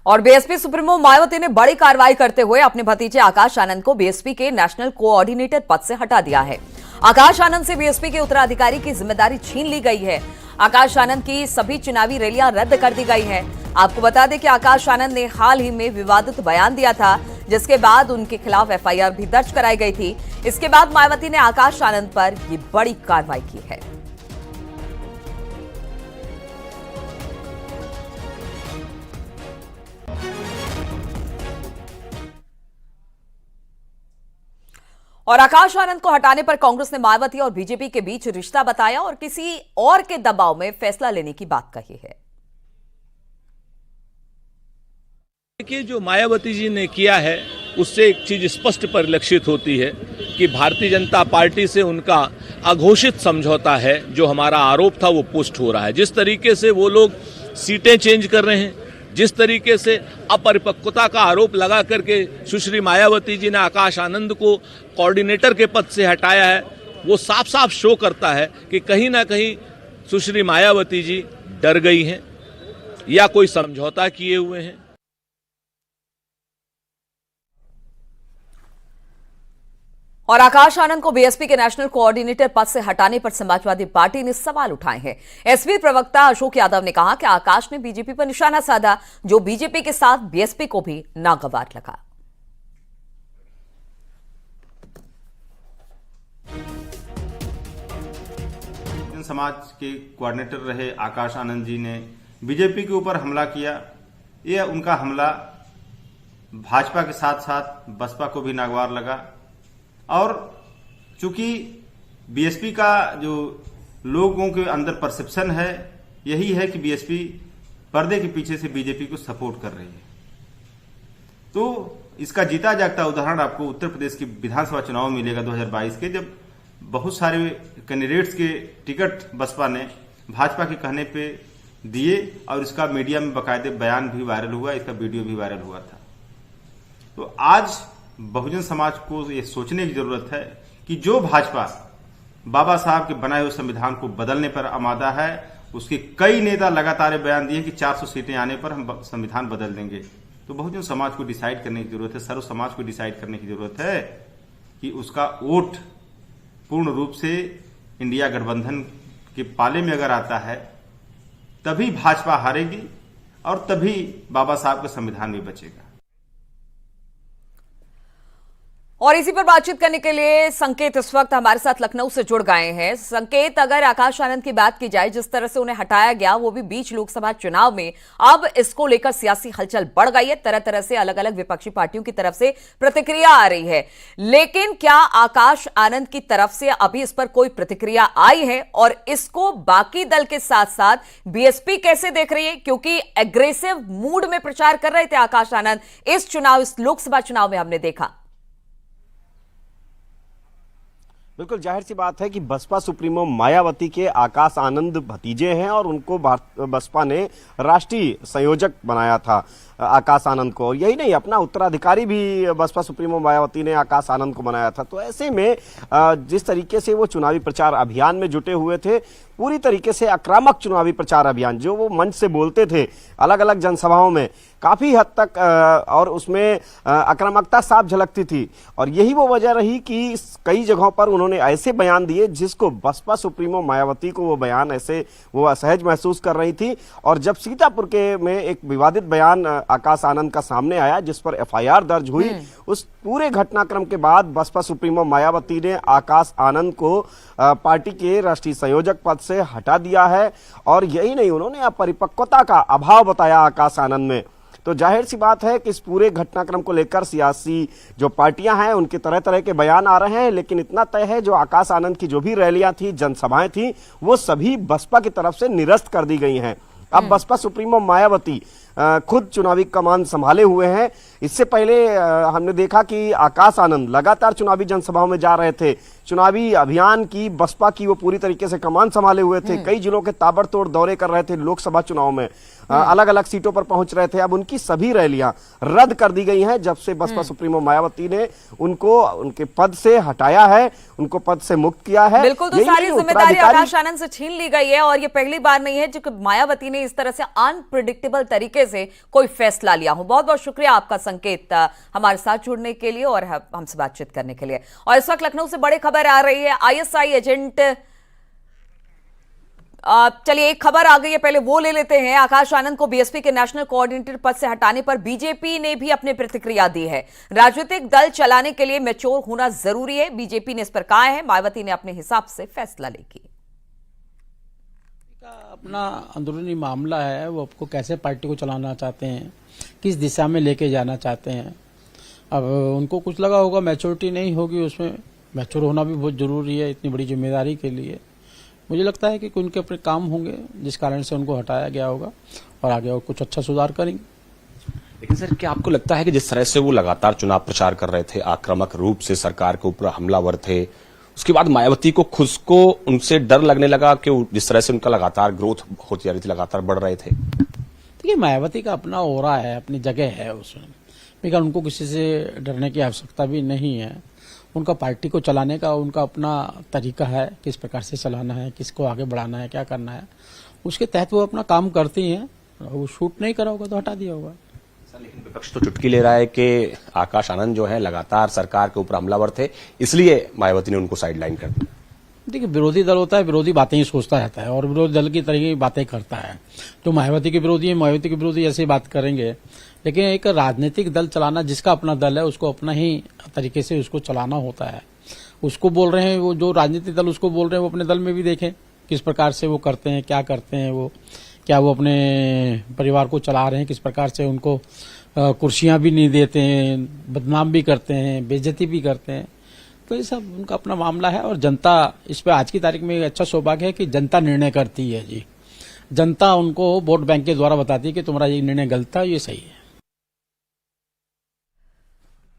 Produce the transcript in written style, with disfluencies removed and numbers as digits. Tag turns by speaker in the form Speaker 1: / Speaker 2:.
Speaker 1: और BSP supremo Mayawati ने बड़ी कार्रवाई करते हुए अपने भतीजे आकाश आनंद को बीएसपी के नेशनल कोऑर्डिनेटर पद से हटा दिया है। आकाश आनंद से बीएसपी के उत्तराधिकारी की जिम्मेदारी छीन ली गई है। आकाश आनंद की सभी चुनावी रैलियां रद्द कर दी गई हैं। आपको बता दें कि आकाश आनंद ने हाल ही में विवादित बयान दिया था, जिसके बाद उनके खिलाफ एफआईआर भी दर्ज कराई गई थी। इसके बाद मायावती ने आकाश आनंद पर ये बड़ी कार्रवाई की है। और आकाश आनंद को हटाने पर कांग्रेस ने मायावती और बीजेपी के बीच रिश्ता बताया और किसी और के दबाव में फैसला लेने की बात कही है।
Speaker 2: देखिए, जो मायावती जी ने किया है उससे एक चीज स्पष्ट परिलक्षित होती है कि भारतीय जनता पार्टी से उनका अघोषित समझौता है। जो हमारा आरोप था वो पुष्ट हो रहा है। जिस तरीके से वो लोग सीटें चेंज कर रहे हैं, जिस तरीके से अपरिपक्वता का आरोप लगा करके सुश्री मायावती जी ने आकाश आनंद को कोऑर्डिनेटर के पद से हटाया है, वो साफ साफ शो करता है कि कहीं ना कहीं सुश्री मायावती जी डर गई हैं या कोई समझौता किए हुए हैं।
Speaker 1: और आकाश आनंद को बीएसपी के नेशनल कोऑर्डिनेटर पद से हटाने पर समाजवादी पार्टी ने सवाल उठाए हैं। एसपी प्रवक्ता अशोक यादव ने कहा कि आकाश ने बीजेपी पर निशाना साधा, जो बीजेपी के साथ बीएसपी को भी नागवार लगा।
Speaker 3: समाज के कोऑर्डिनेटर रहे आकाश आनंद जी ने बीजेपी के ऊपर हमला किया। यह उनका हमला भाजपा के साथ साथ बसपा को भी नागवार लगा। और चूंकि बीएसपी का जो लोगों के अंदर परसेप्शन है यही है कि बीएसपी पर्दे के पीछे से बीजेपी को सपोर्ट कर रही है, तो इसका जीता जागता उदाहरण आपको उत्तर प्रदेश की विधानसभा चुनाव में मिलेगा 2022 के, जब बहुत सारे कैंडिडेट्स के टिकट बसपा ने भाजपा के कहने पे दिए और इसका मीडिया में बाकायदे बयान भी वायरल हुआ, इसका वीडियो भी वायरल हुआ था। तो आज बहुजन समाज को ये सोचने की जरूरत है कि जो भाजपा बाबा साहब के बनाए हुए संविधान को बदलने पर आमादा है, उसके कई नेता लगातार बयान दिए कि 400 सीटें आने पर हम संविधान बदल देंगे। तो बहुजन समाज को डिसाइड करने की जरूरत है, सर्व समाज को डिसाइड करने की जरूरत है कि उसका वोट पूर्ण रूप से इंडिया गठबंधन के पाले में अगर आता है तभी भाजपा हारेगी और तभी बाबा साहब का संविधान भी बचेगा।
Speaker 1: और इसी पर बातचीत करने के लिए संकेत इस वक्त हमारे साथ लखनऊ से जुड़ गए हैं। संकेत, अगर आकाश आनंद की बात की जाए, जिस तरह से उन्हें हटाया गया वो भी बीच लोकसभा चुनाव में, अब इसको लेकर सियासी हलचल बढ़ गई है। तरह तरह से अलग अलग विपक्षी पार्टियों की तरफ से प्रतिक्रिया आ रही है, लेकिन क्या आकाश आनंद की तरफ से अभी इस पर कोई प्रतिक्रिया आई है? और इसको बाकी दल के साथ साथ बीएसपी कैसे देख रही है? क्योंकि एग्रेसिव मूड में प्रचार कर रहे थे आकाश आनंद इस लोकसभा चुनाव में, हमने देखा।
Speaker 4: बिल्कुल जाहिर सी बात है कि बसपा सुप्रीमो मायावती के आकाश आनंद भतीजे हैं और उनको बसपा ने राष्ट्रीय संयोजक बनाया था आकाश आनंद को। यही नहीं, अपना उत्तराधिकारी भी बसपा सुप्रीमो मायावती ने आकाश आनंद को बनाया था। तो ऐसे में जिस तरीके से वो चुनावी प्रचार अभियान में जुटे हुए थे, पूरी तरीके से आक्रामक चुनावी प्रचार अभियान जो वो मंच से बोलते थे अलग अलग जनसभाओं में, काफी हद तक और उसमें आक्रामकता साफ झलकती थी। और यही वो वजह रही कि कई जगहों पर उन्होंने ऐसे बयान दिए जिसको बसपा सुप्रीमो मायावती को वो बयान ऐसे वो असहज महसूस कर रही थी। और जब सीतापुर के में एक विवादित बयान आकाश आनंद का सामने आया जिस पर एफआईआर दर्ज हुई, उस पूरे घटनाक्रम के बाद बसपा सुप्रीमो मायावती ने आकाश आनंद को पार्टी के राष्ट्रीय संयोजक पद से हटा दिया है। और यही नहीं, उन्होंने अपरिपक्वता का अभाव बताया आकाश आनंद में। तो जाहिर सी बात है कि इस पूरे घटनाक्रम को लेकर सियासी जो पार्टियां हैं उनके तरह तरह के बयान आ रहे हैं, लेकिन इतना तय है जो आकाश आनंद की जो भी रैलियां थी, जनसभाएं थी, वो सभी बसपा की तरफ से निरस्त कर दी गई हैं। अब बसपा सुप्रीमो मायावती खुद चुनावी कमान संभाले हुए हैं। इससे पहले हमने देखा कि आकाश आनंद लगातार चुनावी जनसभाओं में जा रहे थे, चुनावी अभियान की बसपा की वो पूरी तरीके से कमान संभाले हुए थे, कई जिलों के ताबड़तोड़ दौरे कर रहे थे लोकसभा चुनाव में। अलग अलग सीटों पर पहुंच रहे थे, अब उनकी सभी रैलियां रद्द कर दी गई हैं जब से बसपा सुप्रीमो मायावती ने उनको उनके पद से हटाया है, उनको पद से मुक्त किया है।
Speaker 1: बिल्कुल, तो
Speaker 4: यही
Speaker 1: सारी
Speaker 4: नहीं,
Speaker 1: जिम्मेदारी
Speaker 4: उत्तराधिकारी-
Speaker 1: आकाश आनंद से छीन ली गई है और ये पहली बार नहीं है जब मायावती ने इस तरह से अनप्रिडिक्टेबल तरीके से कोई फैसला लिया हो। बहुत बहुत शुक्रिया आपका संकेत हमारे साथ जुड़ने के लिए और हमसे बातचीत करने के लिए। और इस वक्त लखनऊ से बड़ी खबर आ रही है, आईएसआई एजेंट, चलिए एक खबर आ गई है, पहले वो ले लेते हैं। आकाश आनंद को बीएसपी के नेशनल कोऑर्डिनेटर पद से हटाने पर बीजेपी ने भी अपनी प्रतिक्रिया दी है। राजनीतिक दल चलाने के लिए मैच्योर होना जरूरी है, बीजेपी ने इस पर कहा है। मायावती ने अपने हिसाब से फैसला लेगी।
Speaker 5: अपना अंदरूनी मामला है, वो आपको कैसे पार्टी को चलाना चाहते हैं, किस दिशा में लेके जाना चाहते हैं। अब उनको कुछ लगा होगा मैच्योरिटी नहीं होगी, उसमें मैच्योर होना भी बहुत जरूरी है इतनी बड़ी जिम्मेदारी के लिए। मुझे लगता है कि उनके अपने काम होंगे जिस कारण से उनको हटाया गया होगा और आगे और कुछ अच्छा सुधार करेंगे।
Speaker 6: लेकिन सर, क्या आपको लगता है कि जिस तरह से वो लगातार चुनाव प्रचार कर रहे थे, आक्रामक रूप से सरकार के ऊपर हमलावर थे, उसके बाद मायावती को खुद को उनसे डर लगने लगा कि जिस तरह से उनका लगातार ग्रोथ होती जा रही थी, लगातार बढ़ रहे थे?
Speaker 5: देखिए, मायावती का अपना ओरा है, अपनी जगह है उसमें, लेकिन उनको किसी से डरने की आवश्यकता भी नहीं है। उनका पार्टी को चलाने का उनका अपना तरीका है, किस प्रकार से चलाना है, किसको आगे बढ़ाना है, क्या करना है, उसके तहत वो अपना काम करती हैं। वो शूट नहीं करा होगा तो हटा दिया होगा।
Speaker 6: लेकिन विपक्ष तो चुटकी ले रहा है कि आकाश आनंद जो है लगातार सरकार के ऊपर हमलावर थे, इसलिए मायावती ने उनको साइडलाइन कर दिया।
Speaker 5: देखिए, विरोधी दल होता है, विरोधी बातें ही सोचता रहता है और विरोधी दल की तरह की बातें करता है। जो मायावती के विरोधी है, मायावती के विरोधी ऐसी बात करेंगे, लेकिन एक राजनीतिक दल चलाना, जिसका अपना दल है उसको अपना ही तरीके से उसको चलाना होता है। उसको बोल रहे हैं, वो जो राजनीतिक दल उसको बोल रहे हैं, वो अपने दल में भी देखें किस प्रकार से वो करते हैं, क्या करते हैं, वो क्या वो अपने परिवार को चला रहे हैं, किस प्रकार से उनको कुर्सियां भी नहीं देते हैं, बदनाम भी करते हैं, बेइज्जती भी करते हैं। तो ये सब उनका अपना मामला है और जनता इस पे आज की तारीख में एक अच्छा सौभाग्य है कि जनता निर्णय करती है जी। जनता उनको वोट बैंक के द्वारा बताती है कि तुम्हारा ये निर्णय गलत था, ये सही है।